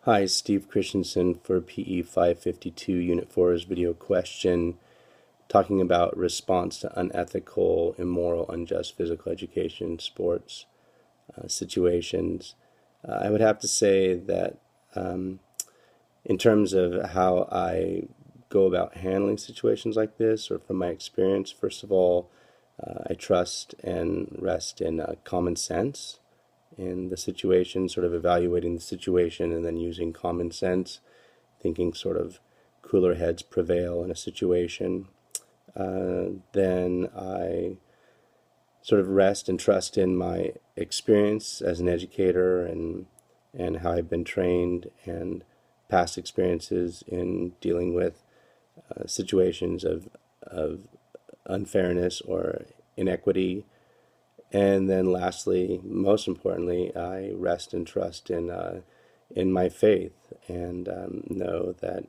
Hi, Steve Christensen for PE 552, Unit 4's video question, talking about response to unethical, immoral, unjust physical education, sports situations. I would have to say that in terms of how I go about handling situations like this, or from my experience, first of all, I trust and rest in common sense in the situation, sort of evaluating the situation and then using common sense, thinking sort of cooler heads prevail in a situation. Then I sort of rest and trust in my experience as an educator and how I've been trained and past experiences in dealing with situations of unfairness or inequity. And then lastly, most importantly, I rest and trust in my faith and know that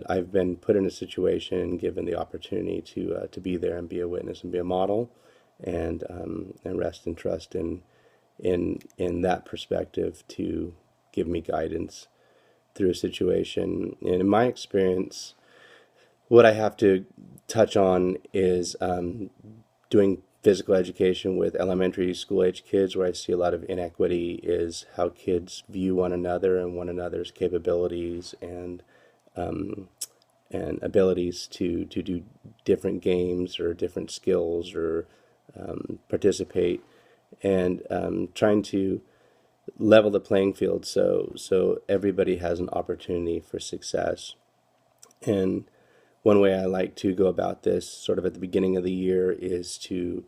I've been put in a situation and given the opportunity to be there and be a witness and be a model, and rest and trust in that perspective to give me guidance through a situation. And in my experience, what I have to touch on is doing physical education with elementary school age kids, where I see a lot of inequity, is how kids view one another and one another's capabilities um, and abilities to do different games or different skills or participate, and trying to level the playing field so everybody has an opportunity for success. And one way I like to go about this sort of at the beginning of the year is to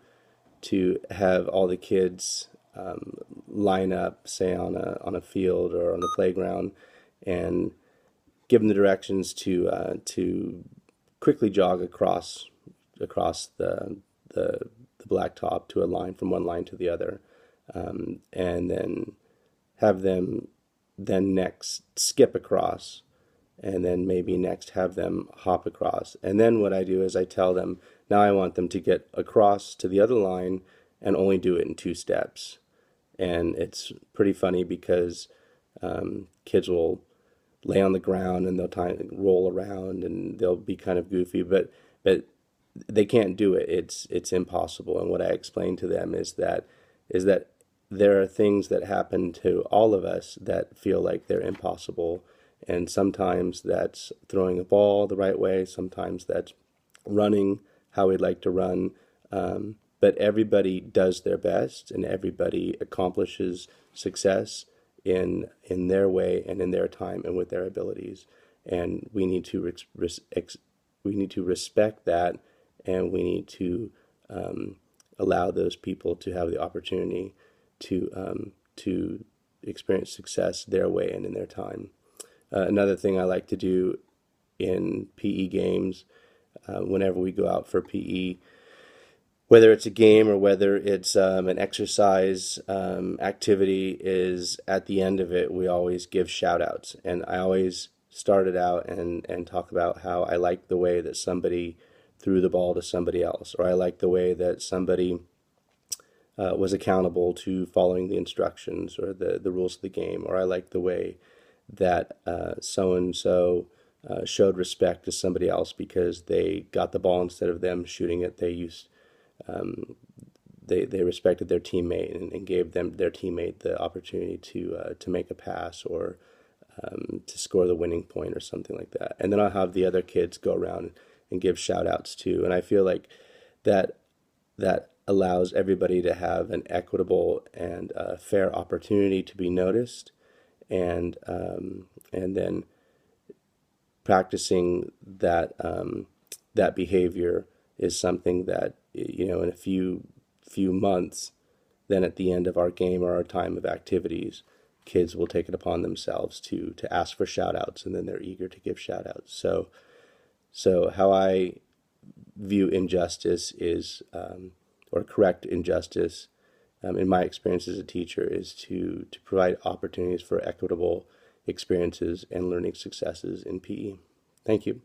have all the kids line up, say on a field or on the playground, and give them the directions to quickly jog across the blacktop to a line, from one line to the other, and then have them then next skip across, and then maybe next have them hop across. And then what I do is I tell them, now I want them to get across to the other line and only do it in 2 steps. And it's pretty funny because kids will lay on the ground and they'll roll around and they'll be kind of goofy, but they can't do it. It's impossible. And what I explain to them is that there are things that happen to all of us that feel like they're impossible. And sometimes that's throwing a ball the right way. Sometimes that's running how we'd like to run. But everybody does their best, and everybody accomplishes success in their way and in their time and with their abilities. And we need to we need to respect that, and we need to allow those people to have the opportunity to experience success their way and in their time. Another thing I like to do in PE games, whenever we go out for PE, whether it's a game or whether it's an exercise activity, is at the end of it, we always give shout outs. And I always start it out and talk about how I like the way that somebody threw the ball to somebody else, or I like the way that somebody was accountable to following the instructions or the rules of the game, or I like the way that so and so showed respect to somebody else because they got the ball instead of them shooting it. They respected their teammate and gave their teammate the opportunity to make a pass or to score the winning point or something like that. And then I'll have the other kids go around and give shout outs too. And I feel like that allows everybody to have an equitable and fair opportunity to be noticed, and then practicing that behavior is something that, in a few months, then at the end of our game or our time of activities, kids will take it upon themselves to ask for shout outs, and then they're eager to give shout outs. So how I view injustice is, or correct injustice, in my experience as a teacher, is to provide opportunities for equitable experiences and learning successes in PE. Thank you.